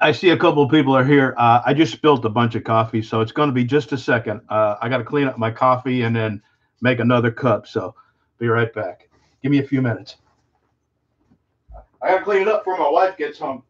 I see a couple of people are here. I just spilled a bunch of coffee, so it's going to be just a second. I got to clean up my coffee and then make another cup. So be right back. Give me a few minutes. I got to clean it up before my wife gets home.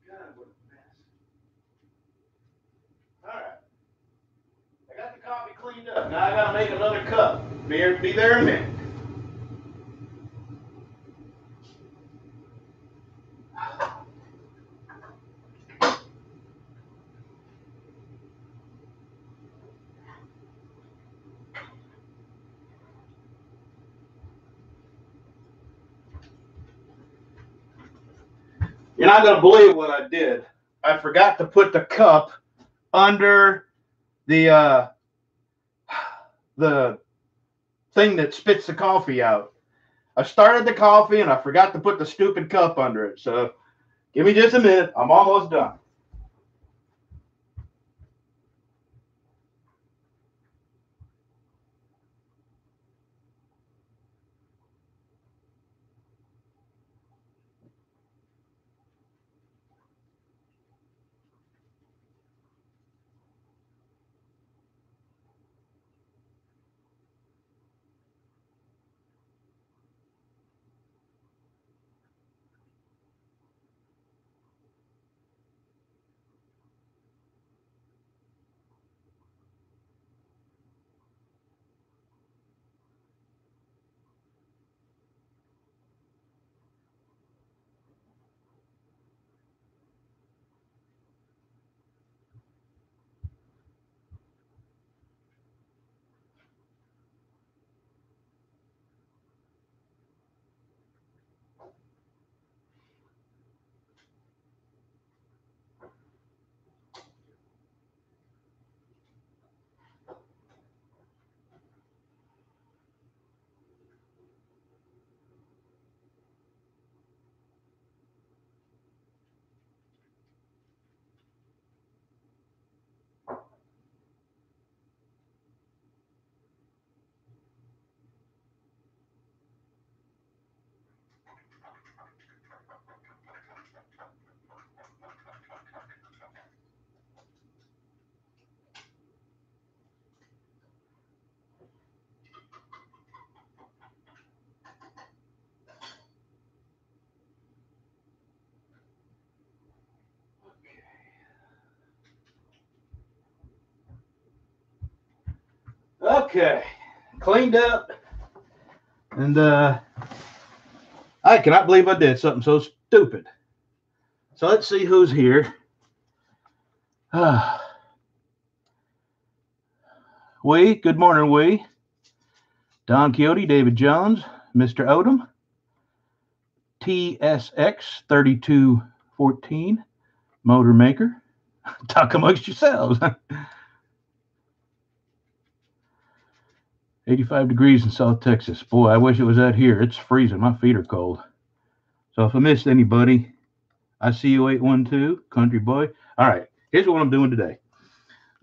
God, what a mess. All right. I got the coffee cleaned up. Now I got to make another cup. Be there in a minute. You're not going to believe what I did. I forgot to put the cup under the thing that spits the coffee out. I started the coffee and I forgot to put the stupid cup under it. So give me just a minute. I'm almost done. Okay, cleaned up, and I cannot believe I did something so stupid. So let's see who's here. We, good morning, we. Don Quixote, David Jones, Mr. Odom, TSX 3214, Motor Maker. Talk amongst yourselves. 85 degrees in South Texas. Boy, I wish it was out here. It's freezing. My feet are cold. So if I missed anybody, I see you 812, country boy. All right, here's what I'm doing today.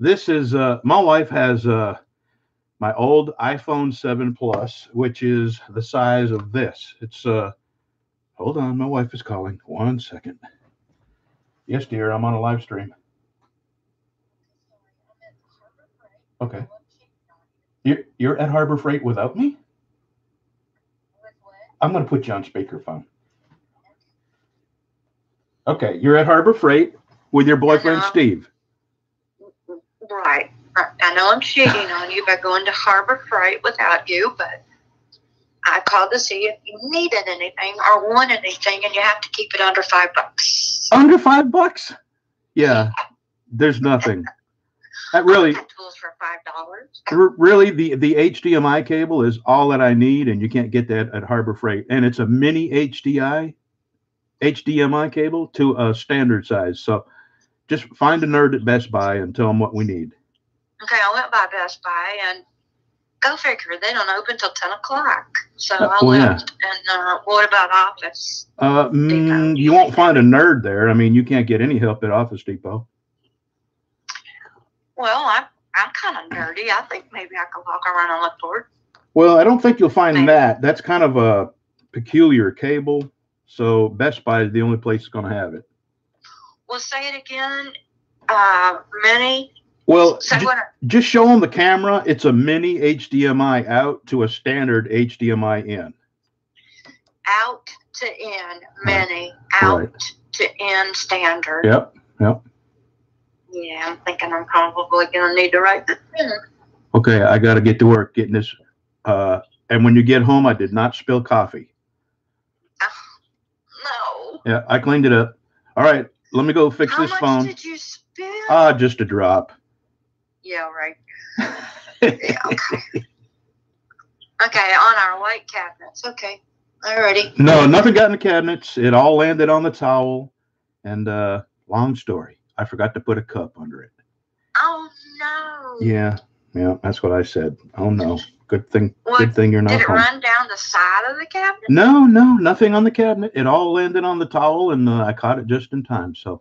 This is, my wife has my old iPhone 7 Plus, which is the size of this. It's, hold on, my wife is calling. 1 second. Yes, dear, I'm on a live stream. Okay. You're at Harbor Freight without me? I'm going to put you on speakerphone. Okay, you're at Harbor Freight with your boyfriend Steve. Right. I know I'm cheating on you by going to Harbor Freight without you, but I called to see if you needed anything or want anything, and you have to keep it under $5. Under $5? Yeah, there's nothing. That really tools for $5. Really, the HDMI cable is all that I need, and you can't get that at Harbor Freight. And it's a mini HDMI cable to a standard size. So just find a nerd at Best Buy and tell them what we need. Okay, I went by Best Buy, and go figure, they don't open till 10 o'clock. So I left. Yeah. And what about Office Depot? You won't find a nerd there. I mean, you can't get any help at Office Depot. Well, I'm kind of nerdy. I think maybe I could walk around and look for it. Well, I don't think you'll find that. That's kind of a peculiar cable. So Best Buy is the only place that's going to have it. Well, say it again. Mini. Well, just show them the camera. It's a mini HDMI out to a standard HDMI in. Out to in, mini. Out to in, standard. Yep. Yeah, I'm thinking I'm probably going to need to write this in. Okay, I got to get to work getting this. And when you get home, I did not spill coffee. No. Yeah, I cleaned it up. All right, let me go fix this phone. How much did you spill? Just a drop. Yeah, right. Yeah, okay. Okay, on our white cabinets. Okay, alrighty. No, nothing got in the cabinets. It all landed on the towel. And long story, I forgot to put a cup under it. Oh no. Yeah, that's what I said. Oh no. Good thing you're not home. Did it run down the side of the cabinet? No, nothing on the cabinet. It all landed on the towel, and I caught it just in time. So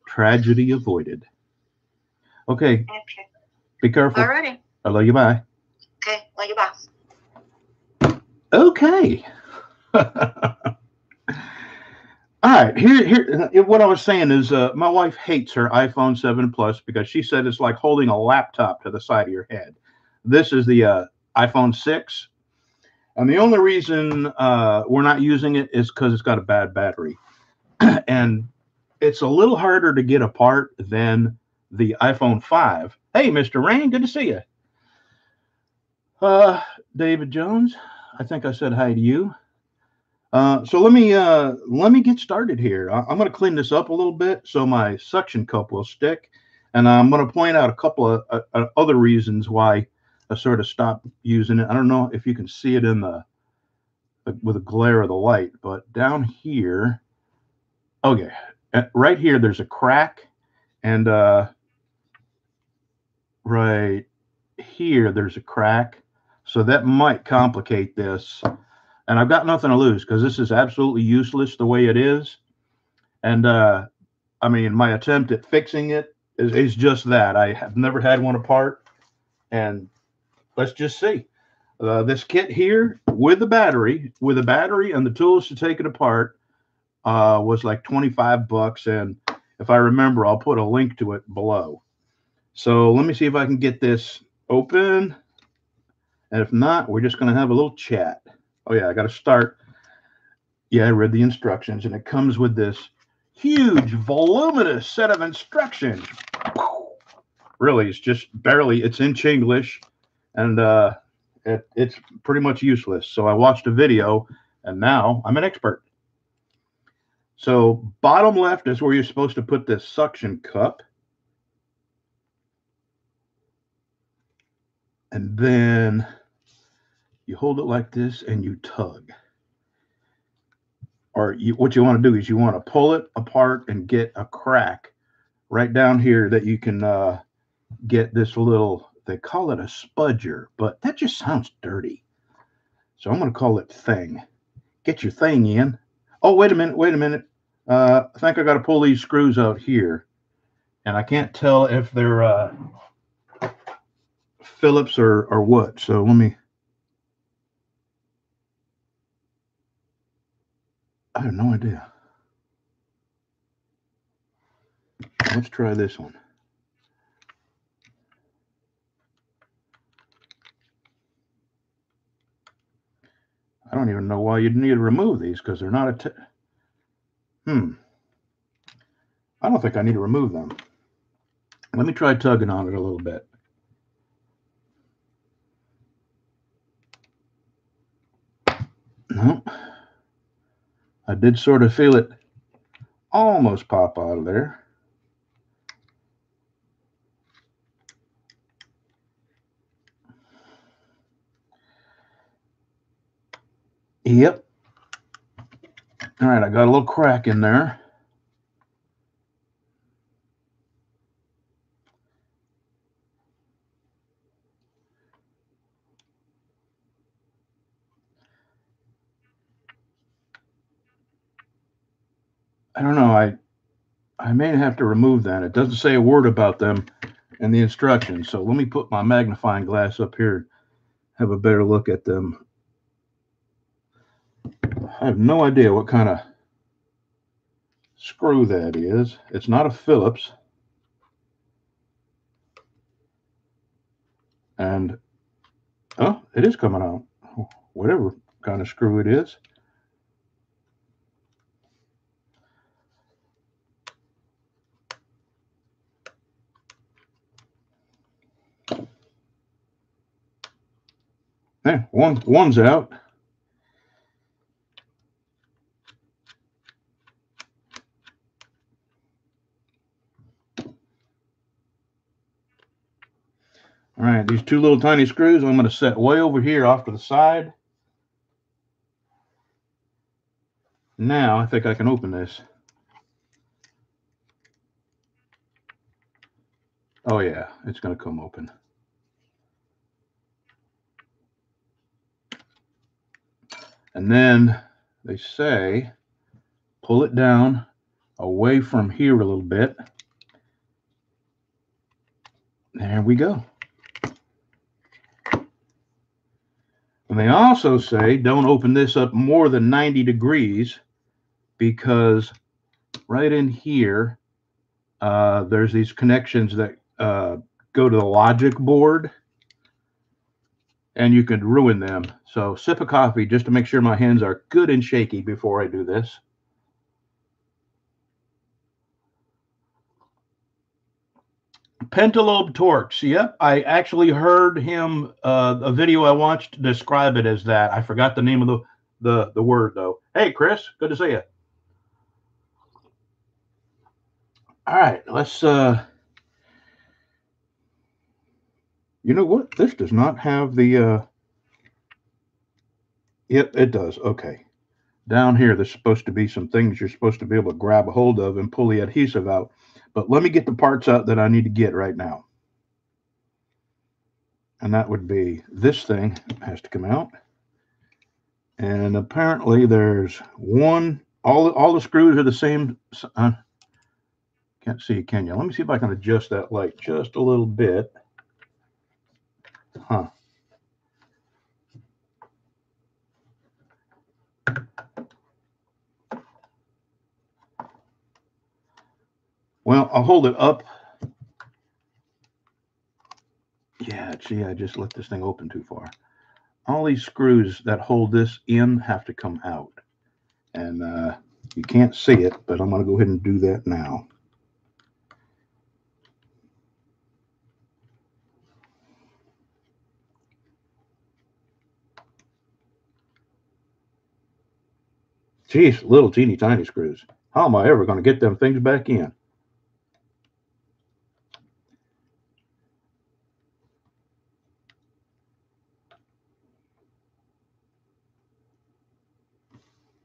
tragedy avoided. Okay. Be careful. Alrighty. I love you. Bye. Okay. Love you. Bye. Okay. All right. Here. What I was saying is, my wife hates her iPhone 7 Plus because she said it's like holding a laptop to the side of your head. This is the iPhone 6, and the only reason we're not using it is because it's got a bad battery, and it's a little harder to get apart than the iPhone 5. Hey, Mr. Rain, good to see you. David Jones, I think I said hi to you. So let me get started here. I'm going to clean this up a little bit so my suction cup will stick, and I'm going to point out a couple of other reasons why I sort of stopped using it. I don't know if you can see it in with the glare of the light, but down here, okay, right here there's a crack, and right here there's a crack, so that might complicate this. And I've got nothing to lose because this is absolutely useless the way it is. And I mean, my attempt at fixing it is just that. I have never had one apart, and let's just see. This kit here with the battery and the tools to take it apart was like $25. And if I remember, I'll put a link to it below. So let me see if I can get this open. And if not, we're just going to have a little chat. Oh, yeah, I got to start. Yeah, I read the instructions, and it comes with this huge, voluminous set of instructions. Really, it's just barely, it's in Chinglish, and it's pretty much useless. So I watched a video, and now I'm an expert. So bottom left is where you're supposed to put this suction cup. And then you hold it like this and you tug. Or what you want to do is you want to pull it apart and get a crack right down here that you can get this little, they call it a spudger, but that just sounds dirty. So I'm going to call it thing. Get your thing in. Oh, wait a minute. I think I got to pull these screws out here. And I can't tell if they're Phillips or what. So let me. I have no idea. Let's try this one. I don't even know why you'd need to remove these because they're not I don't think I need to remove them. Let me try tugging on it a little bit. No. I did sort of feel it almost pop out of there. Yep. All right, I got a little crack in there. I don't know. I may have to remove that. It doesn't say a word about them in the instructions. So let me put my magnifying glass up here and have a better look at them. I have no idea what kind of screw that is. It's not a Phillips. And, oh, it is coming out. Whatever kind of screw it is. Hey, one's out. All right, these two little tiny screws I'm going to set way over here off to the side. Now I think I can open this. Oh yeah, it's going to come open. And then they say pull it down away from here a little bit. There we go. And they also say don't open this up more than 90 degrees because right in here, there's these connections that go to the logic board and you could ruin them. So sip of coffee just to make sure my hands are good and shaky before I do this. Pentalobe Torx. Yep, I actually heard him a video I watched describe it as that. I forgot the name of the word though. Hey, Chris, good to see you. All right, let's. You know what? This does not have the. Yep, it does. Okay. Down here, there's supposed to be some things you're supposed to be able to grab a hold of and pull the adhesive out. But let me get the parts out that I need to get right now. And that would be this thing has to come out. And apparently there's one, all the screws are the same. Can't see, can you? Let me see if I can adjust that light just a little bit. Huh. Well, I'll hold it up. Yeah, gee, I just let this thing open too far. All these screws that hold this in have to come out. And you can't see it, but I'm going to go ahead and do that now. Geez, little teeny tiny screws. How am I ever going to get them things back in?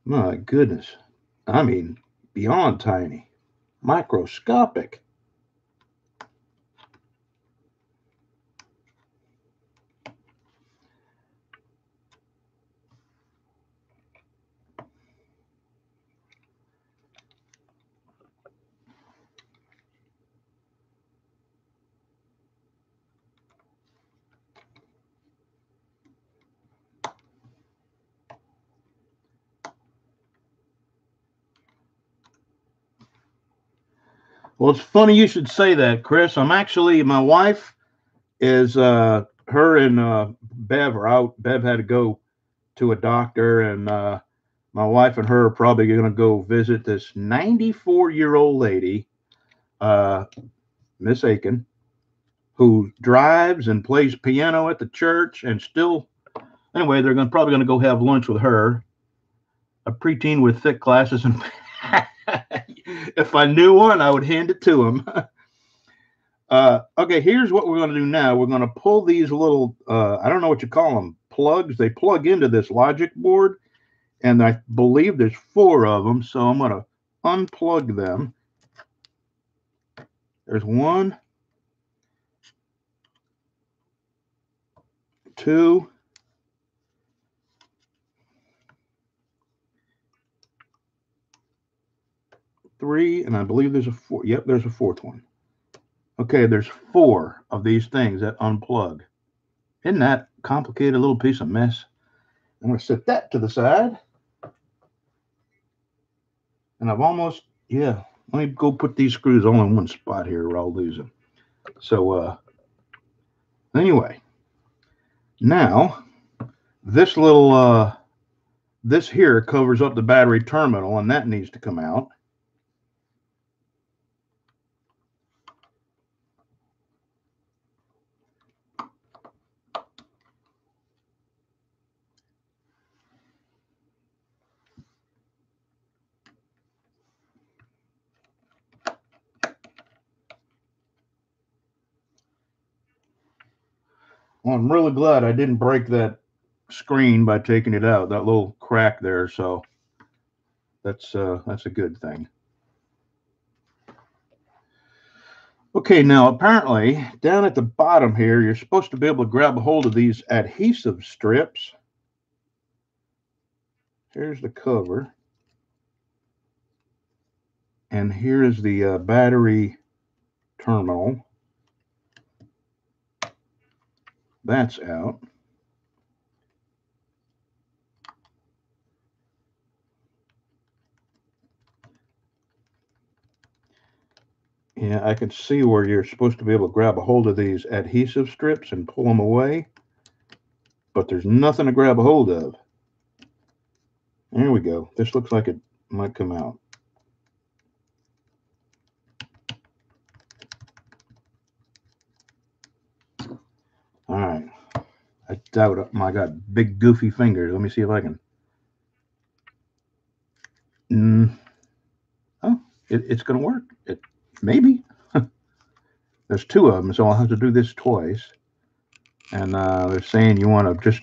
My goodness. I mean, beyond tiny. Microscopic. Well, it's funny you should say that, Chris. I'm actually, my wife is, her and Bev are out. Bev had to go to a doctor, and my wife and her are probably going to go visit this 94-year-old lady, Miss Aiken, who drives and plays piano at the church, and still, anyway, they're probably going to go have lunch with her, a preteen with thick glasses, and if I knew one, I would hand it to him. Okay, here's what we're going to do now. We're going to pull these little, I don't know what you call them, plugs. They plug into this logic board, and I believe there's 4 of them, so I'm going to unplug them. There's 1, 2, 3, and I believe there's a 4. Yep, there's a 4th one. Okay, there's 4 of these things that unplug. Isn't that complicated little piece of mess? I'm going to set that to the side. And I've almost, yeah, let me go put these screws all in one spot here or I'll lose them. So, anyway, now this little, this here covers up the battery terminal, and that needs to come out. Well, I'm really glad I didn't break that screen by taking it out, that little crack there. So that's a good thing. Okay, now apparently down at the bottom here, you're supposed to be able to grab a hold of these adhesive strips. Here's the cover. And here is the battery terminal. That's out. Yeah, I can see where you're supposed to be able to grab a hold of these adhesive strips and pull them away, but there's nothing to grab a hold of. There we go. This looks like it might come out. All right. I doubt it. I got big goofy fingers. Let me see if I can. Oh, it's going to work. Maybe. There's 2 of them, so I'll have to do this twice. And they're saying you want to just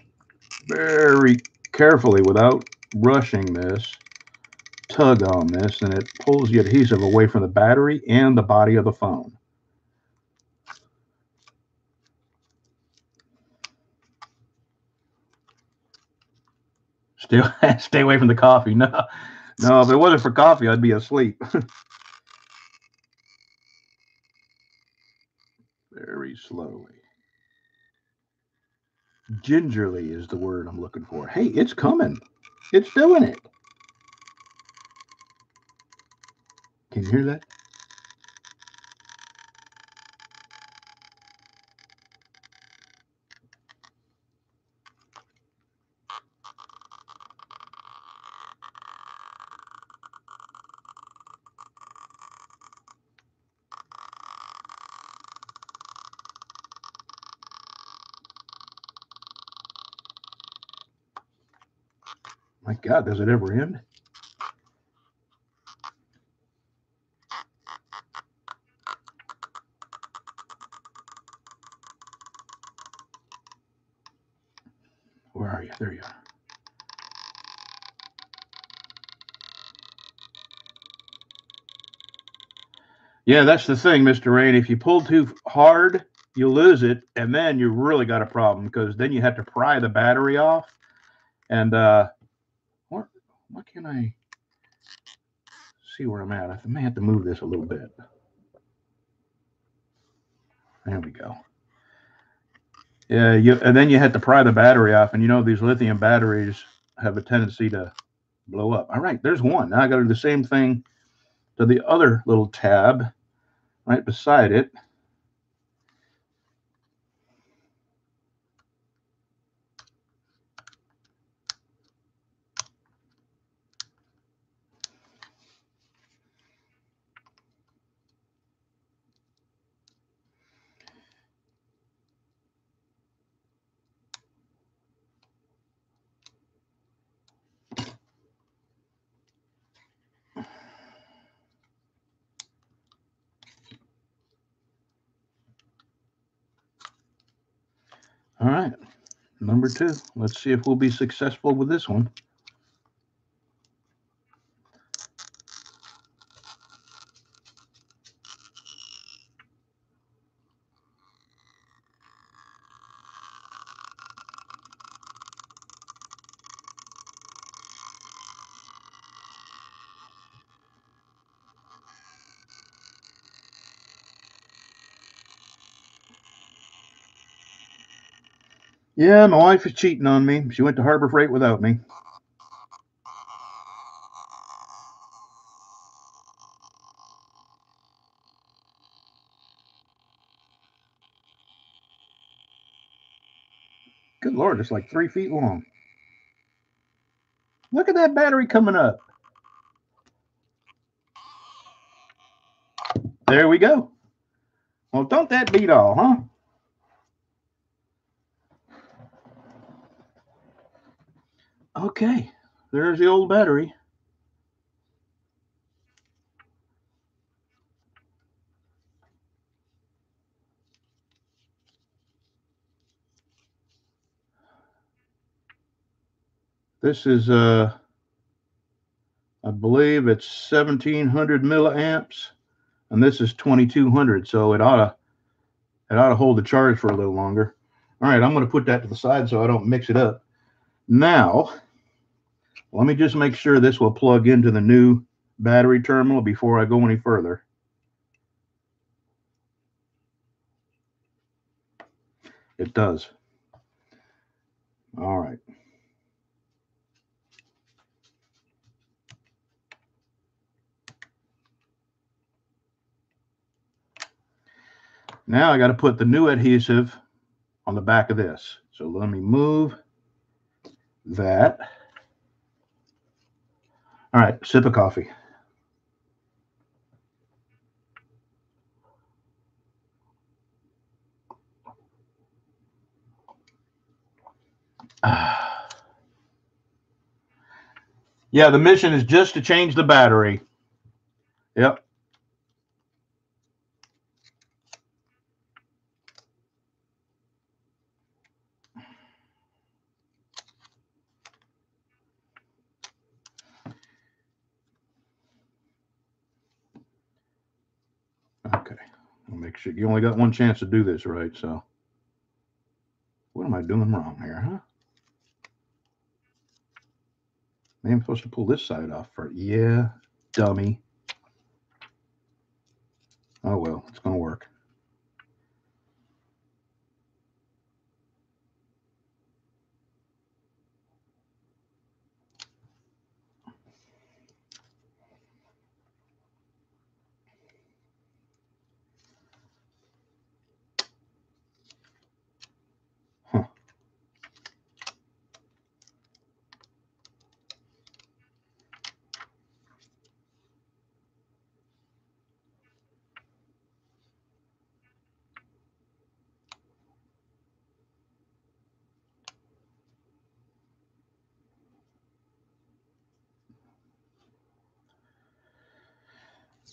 very carefully, without rushing this, tug on this, and it pulls the adhesive away from the battery and the body of the phone. Stay away from the coffee. No, if it wasn't for coffee, I'd be asleep. Very slowly. Gingerly is the word I'm looking for. Hey, it's coming. It's doing it. Can you hear that? My God, does it ever end? Where are you? There you are. Yeah, that's the thing, Mr. Rain. If you pull too hard, you lose it, and then you really got a problem because then you have to pry the battery off. And what can I see where I'm at? I may have to move this a little bit. There we go. Yeah, and then you have to pry the battery off, and you know these lithium batteries have a tendency to blow up. All right, there's one. Now I got to do the same thing to the other little tab right beside it. right, number 2. Let's see if we'll be successful with this one. Yeah, my wife is cheating on me. She went to Harbor Freight without me. Good Lord, it's like 3 feet long. Look at that battery coming up. There we go. Well, don't that beat all, huh? Okay, there's the old battery. This is I believe it's 1700 milliamps, and this is 2200, so it ought to hold the charge for a little longer. All right, I'm going to put that to the side so I don't mix it up. Now, let me just make sure this will plug into the new battery terminal before I go any further. It does. All right. Now I got to put the new adhesive on the back of this. So let me move that. All right, sip of coffee. Yeah, the mission is just to change the battery. Yep. Okay. I'll make sure you only got one chance to do this right, so what am I doing wrong here, huh? Maybe I'm supposed to pull this side off first. Yeah, dummy. Oh well, it's gonna work. Huh.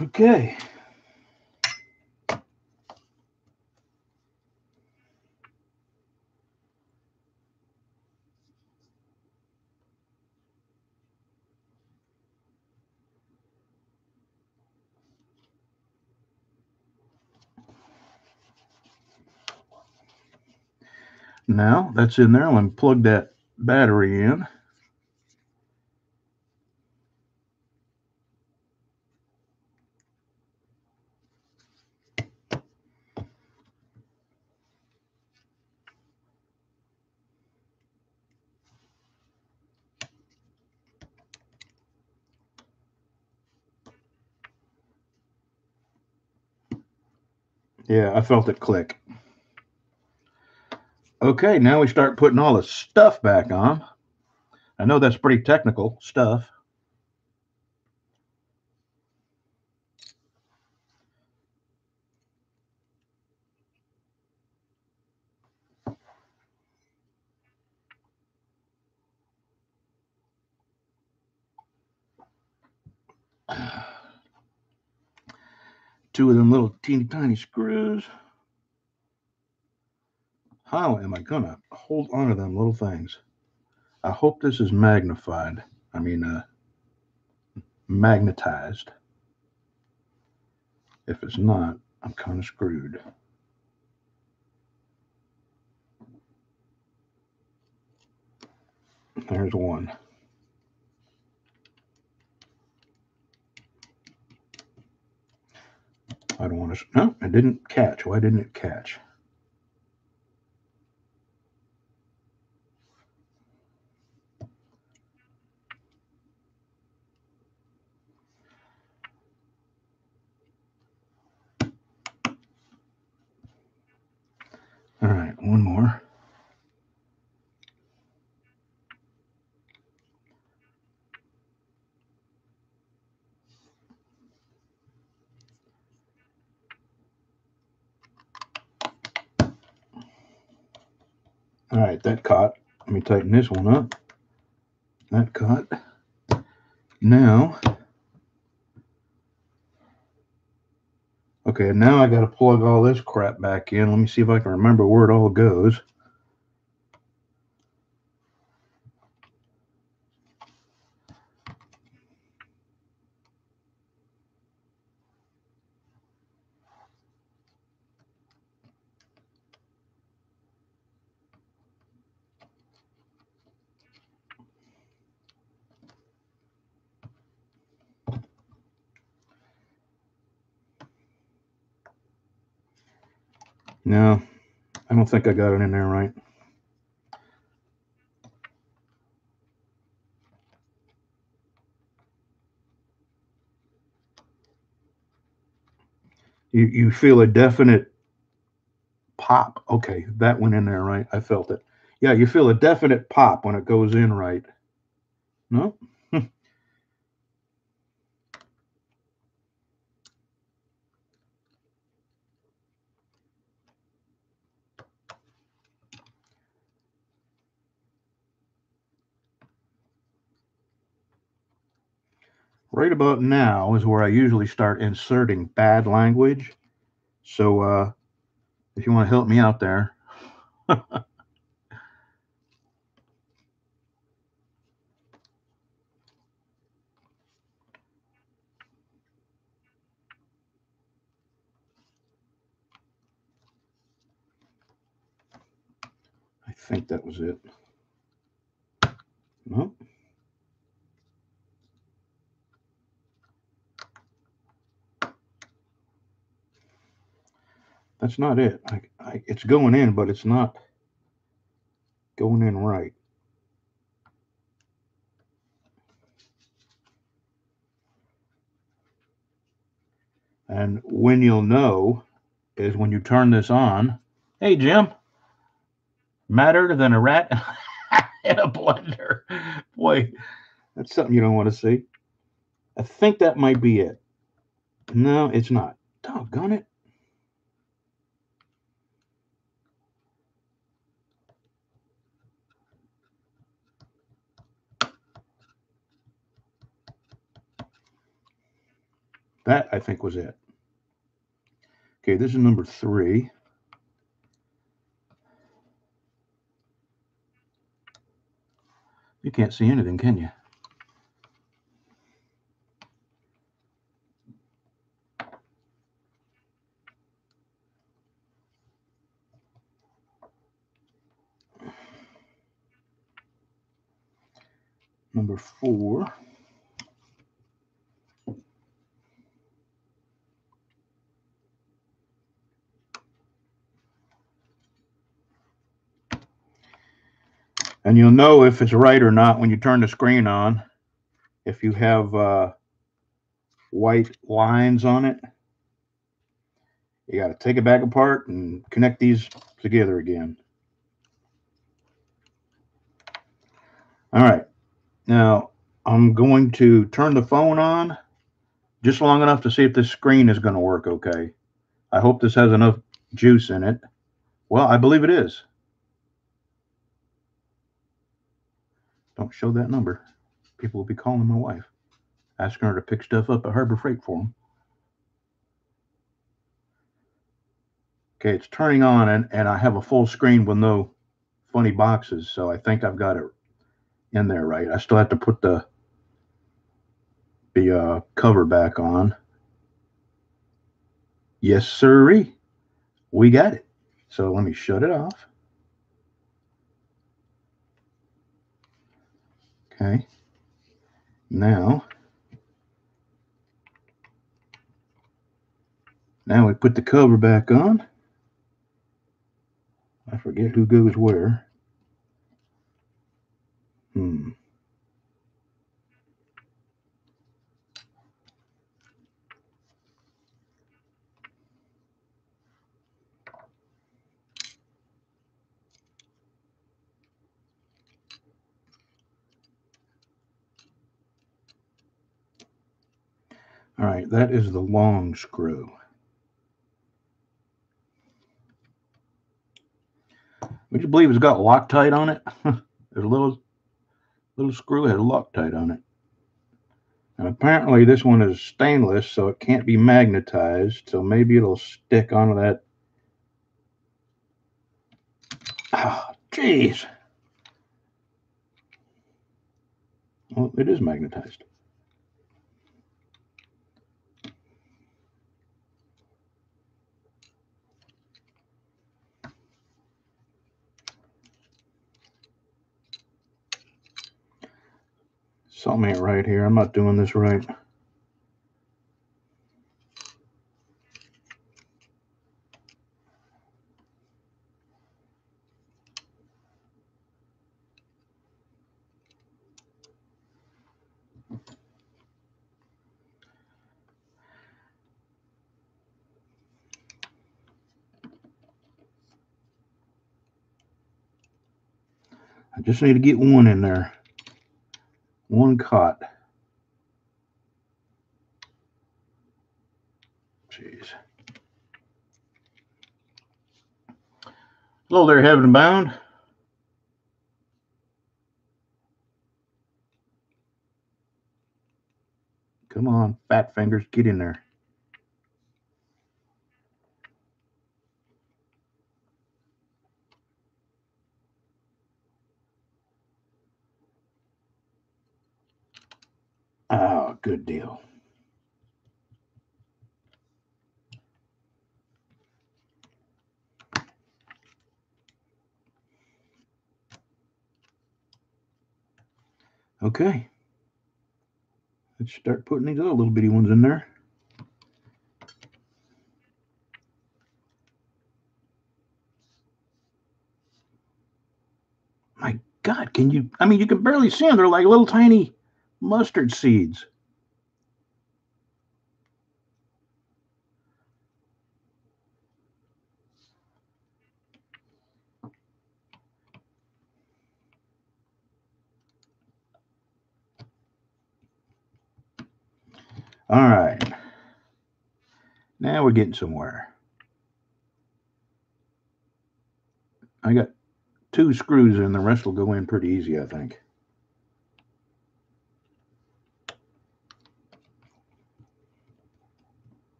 Okay. Now that's in there. Let me plug that battery in. Yeah, I felt it click. Okay, now we start putting all the stuff back on. I know that's pretty technical stuff. Two of them little teeny tiny screws. How am I gonna hold on to them little things? I hope this is magnified. I mean, magnetized. If it's not, I'm kind of screwed. There's one. I don't want to. No, it didn't catch. Why didn't it catch? All right, one more. All right, that caught. Let me tighten this one up. That caught. Now, okay, now I got to plug all this crap back in. Let me see if I can remember where it all goes. No, I don't think I got it in there right. You feel a definite pop. Okay, that went in there right. I felt it. Yeah, you feel a definite pop when it goes in right. No? Right about now is where I usually start inserting bad language. So if you want to help me out there, I think that was it. No, that's not it. It's going in, but it's not going in right. And when you'll know is when you turn this on. Hey, Jim, madder than a rat in a blender. Boy, that's something you don't want to see. I think that might be it. No, it's not. Doggone it. That, I think, was it. Okay, this is number 3. You can't see anything, can you? Number 4. And you'll know if it's right or not when you turn the screen on. If you have white lines on it, you got to take it back apart and connect these together again. All right. Now, I'm going to turn the phone on just long enough to see if this screen is going to work okay. I hope this has enough juice in it. Well, I believe it is. Don't show that number. People will be calling my wife, asking her to pick stuff up at Harbor Freight for them. Okay, it's turning on, and I have a full screen with no funny boxes, so I think I've got it in there right. I still have to put the cover back on. Yes, sirree. We got it. So let me shut it off. Okay. Now we put the cover back on. I forget who goes where. All right, that is the long screw. Would you believe it's got Loctite on it? There's a little screw had Loctite on it. And apparently this one is stainless, so it can't be magnetized. So maybe it'll stick onto that. Oh, jeez. Well, it is magnetized. Something ain't right here. I'm not doing this right. I just need to get one in there. One caught. Jeez. Hello there, Heaven Bound. Come on, fat fingers, get in there. Oh, good deal. Okay. Let's start putting these other little bitty ones in there. My God, can you? I mean, you can barely see them. They're like little tiny mustard seeds. All right. Now we're getting somewhere. I got 2 screws in. The rest will go in pretty easy, I think.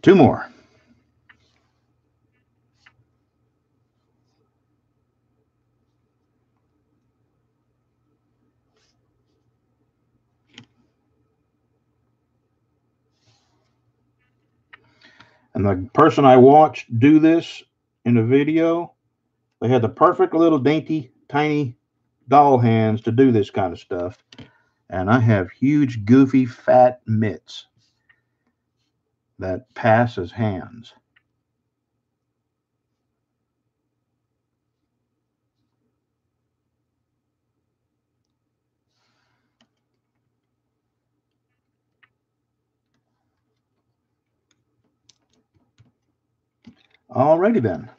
Two more. And the person I watched do this in a video, they had the perfect little dainty, tiny doll hands to do this kind of stuff. And I have huge, goofy, fat mitts that pass as hands. Alrighty then.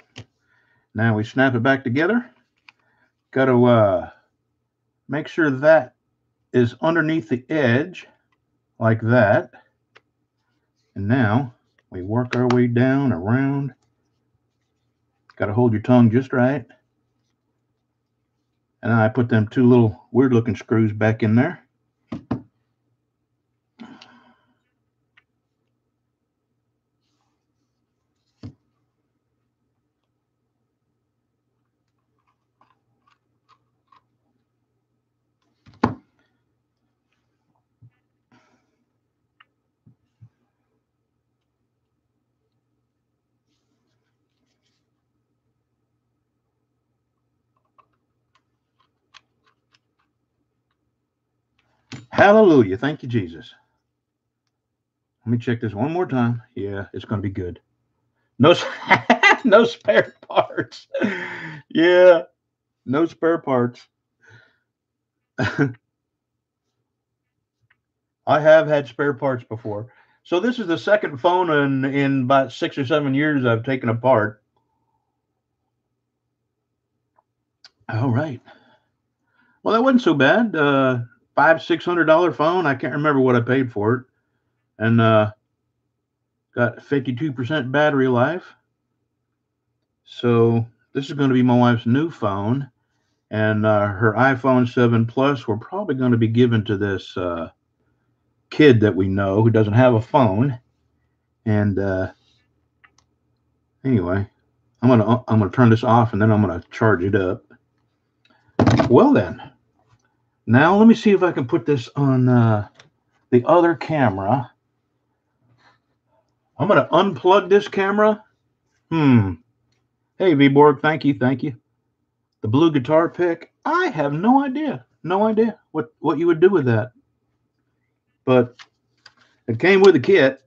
Now we snap it back together. Got to make sure that is underneath the edge like that. And now we work our way down around. Got to hold your tongue just right. And I put them 2 little weird looking screws back in there. Hallelujah. Thank you, Jesus. Let me check this one more time. Yeah, it's going to be good. No, no spare parts. Yeah, no spare parts. I have had spare parts before. So this is the second phone in about 6 or 7 years I've taken apart. All right. Well, that wasn't so bad. $500-600 phone. I can't remember what I paid for it, and got 52% battery life. So this is going to be my wife's new phone, and her iPhone 7 Plus. We're probably going to be given to this kid that we know who doesn't have a phone. And anyway, I'm gonna turn this off, and then I'm gonna charge it up. Well then, now let me see if I can put this on the other camera. I'm gonna unplug this camera. Hmm. Hey, VBorg, thank you, thank you. The blue guitar pick. I have no idea, no idea what you would do with that. But it came with a kit,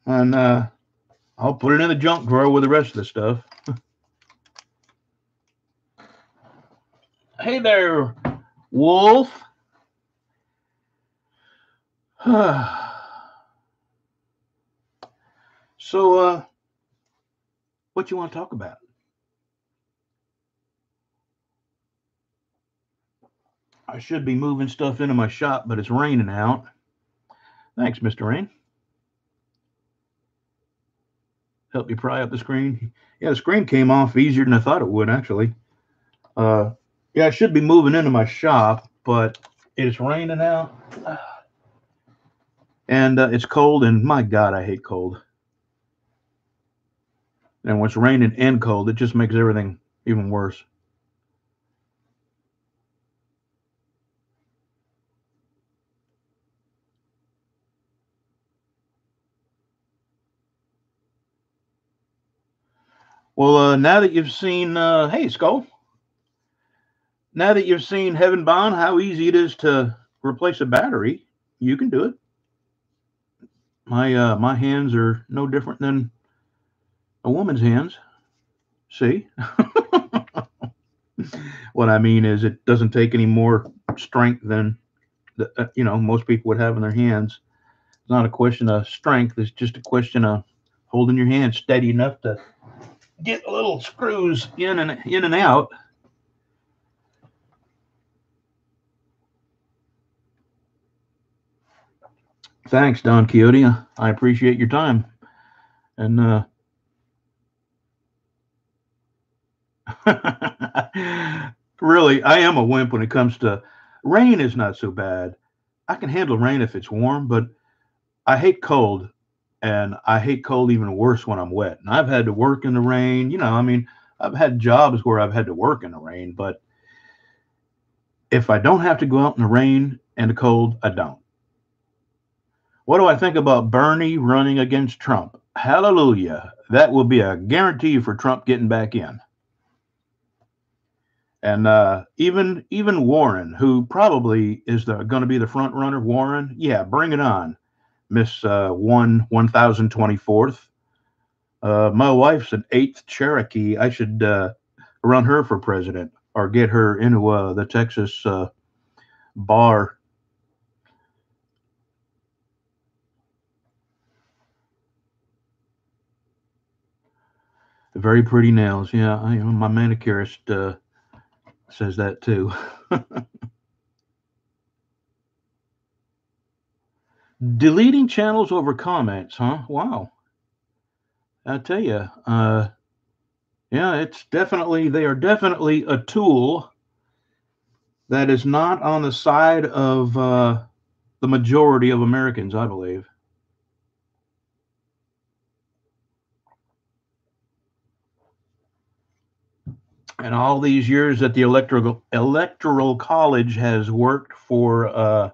and I'll put it in the junk drawer with the rest of the stuff. Hey there, Wolf. So, what you want to talk about? I should be moving stuff into my shop, but it's raining out. Thanks, Mr. Rain. Help you pry up the screen. Yeah, the screen came off easier than I thought it would, actually. Uh, yeah, I should be moving into my shop, but it's raining out, and it's cold. And my God, I hate cold. And when it's raining and cold, it just makes everything even worse. Well, now that you've seen, hey, Skull, now that you've seen Heaven Bound, how easy it is to replace a battery, you can do it. My hands are no different than a woman's hands. See, what I mean is it doesn't take any more strength than most people would have in their hands. It's not a question of strength. It's just a question of holding your hand steady enough to get the little screws in and out. Thanks, Don Quixote. I appreciate your time. And really, I am a wimp when it comes to rain. Is not so bad. I can handle rain if it's warm, but I hate cold, and I hate cold even worse when I'm wet. And I've had to work in the rain. I mean, I've had jobs where I've had to work in the rain, but if I don't have to go out in the rain and the cold, I don't. What do I think about Bernie running against Trump? Hallelujah. That will be a guarantee for Trump getting back in. And even Warren, who probably is going to be the front runner, Warren, yeah, bring it on, Miss 1024th. My wife's an eighth Cherokee. I should run her for president or get her into the Texas bar. Very pretty nails. Yeah, my manicurist says that too. Deleting channels over comments, huh? Wow. I tell you, yeah, they are definitely a tool that is not on the side of the majority of Americans, I believe. And all these years that the electoral college has worked for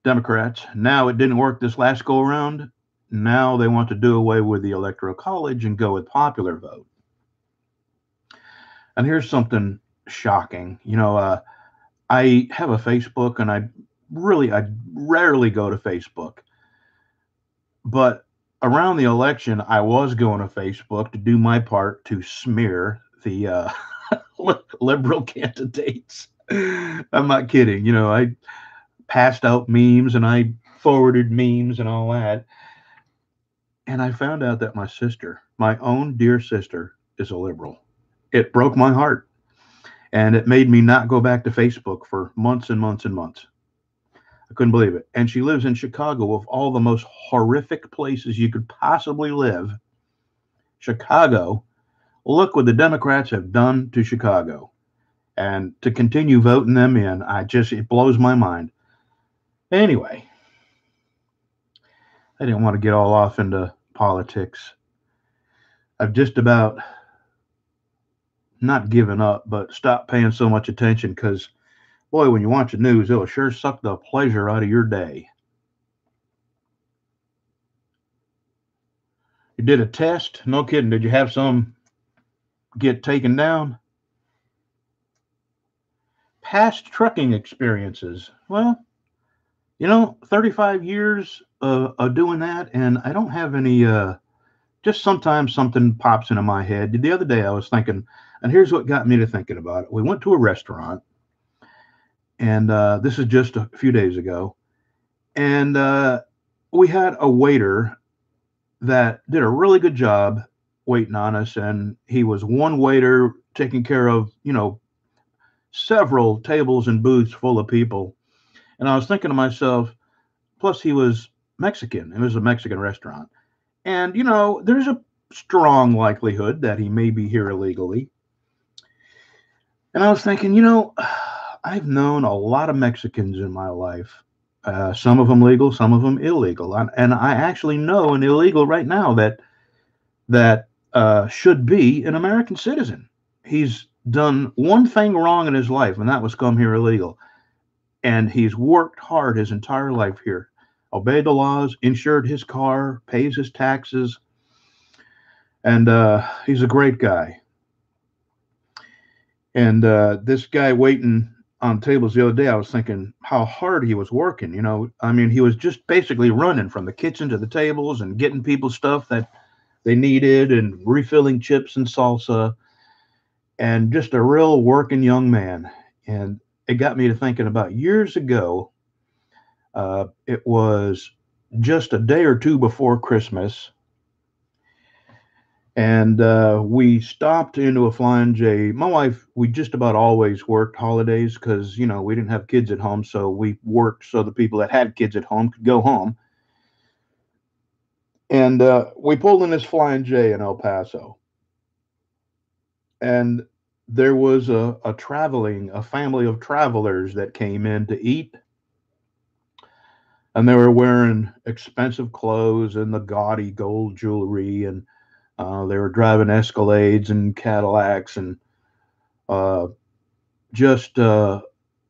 Democrats, now it didn't work this last go around. Now they want to do away with the electoral college and go with popular vote. And here's something shocking. I have a Facebook, and I rarely go to Facebook, but around the election, I was going to Facebook to do my part to smear the liberal candidates. I'm not kidding. I passed out memes and I forwarded memes and all that. And I found out that my sister, my own dear sister, is a liberal. It broke my heart. And it made me not go back to Facebook for months and months and months. I couldn't believe it. And she lives in Chicago, of all the most horrific places you could possibly live. Chicago. Look what the Democrats have done to Chicago. And to continue voting them in, it blows my mind. Anyway, I didn't want to get all off into politics. I've just about not given up, but stopped paying so much attention because, boy, when you watch the news, it'll sure suck the pleasure out of your day. You did a test? No kidding. Did you have some get taken down? Past trucking experiences. Well, 35 years of doing that, and I don't have any. Just sometimes something pops into my head. The other day I was thinking, and here's what got me to thinking about it. We went to a restaurant, and this is just a few days ago, and we had a waiter that did a really good job waiting on us, and he was one waiter taking care of, several tables and booths full of people. And I was thinking to myself, plus he was Mexican. It was a Mexican restaurant. And, there's a strong likelihood that he may be here illegally. And I was thinking, I've known a lot of Mexicans in my life. Some of them legal, some of them illegal. And I actually know an illegal right now that should be an American citizen. He's done one thing wrong in his life, and that was come here illegal. And he's worked hard his entire life here, obeyed the laws, insured his car, pays his taxes, and he's a great guy. And this guy waiting on tables the other day, I was thinking how hard he was working. I mean, he was just basically running from the kitchen to the tables and getting people stuff that they needed and refilling chips and salsa, and just a real working young man. And it got me to thinking about years ago. It was just a day or two before Christmas, and we stopped into a Flying J. My wife, we just about always worked holidays because we didn't have kids at home, so we worked so the people that had kids at home could go home. And we pulled in this Flying J in El Paso, and there was a family of travelers that came in to eat, and they were wearing expensive clothes and the gaudy gold jewelry, and they were driving Escalades and Cadillacs, and uh, just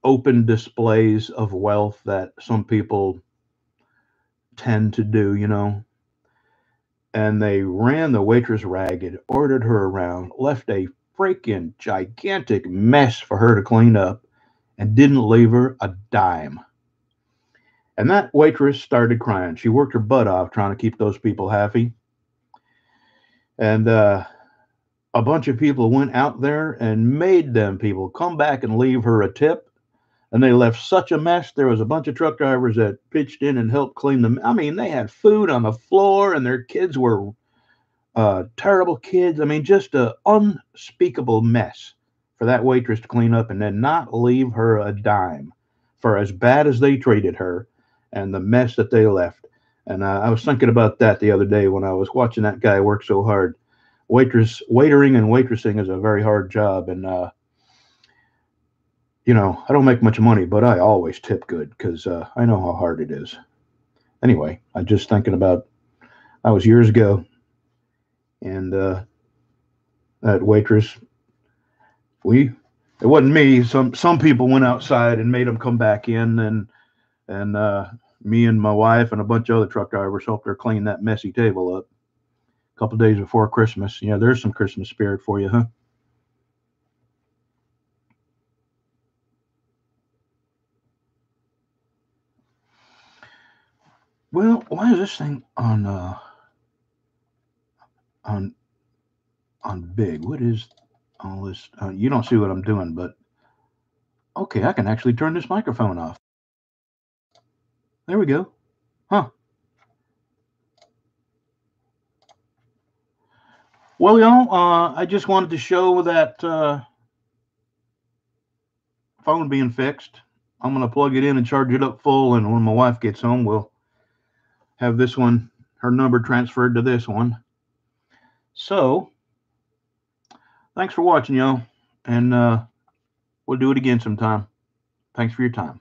open displays of wealth that some people tend to do. And they ran the waitress ragged, ordered her around, left a freaking gigantic mess for her to clean up, and didn't leave her a dime. And that waitress started crying. She worked her butt off trying to keep those people happy. And a bunch of people went out there and made them people come back and leave her a tip. And they left such a mess. There was a bunch of truck drivers that pitched in and helped clean them. I mean, they had food on the floor, and their kids were terrible kids. I mean, just an unspeakable mess for that waitress to clean up and then not leave her a dime for as bad as they treated her and the mess that they left. And I was thinking about that the other day when I was watching that guy work so hard. Waitering and waitressing is a very hard job, and I don't make much money, but I always tip good because I know how hard it is. Anyway, I'm just thinking about I was years ago, and that waitress, it wasn't me. Some people went outside and made them come back in, and me and my wife and a bunch of other truck drivers helped her clean that messy table up a couple days before Christmas. There's some Christmas spirit for you, huh? Well, why is this thing on big? What is all this? You don't see what I'm doing, but okay, I can actually turn this microphone off. There we go. Huh. Well, y'all, I just wanted to show that phone being fixed. I'm going to plug it in and charge it up full, and when my wife gets home, we'll have this one, her number transferred to this one. So, thanks for watching, y'all, and we'll do it again sometime. Thanks for your time.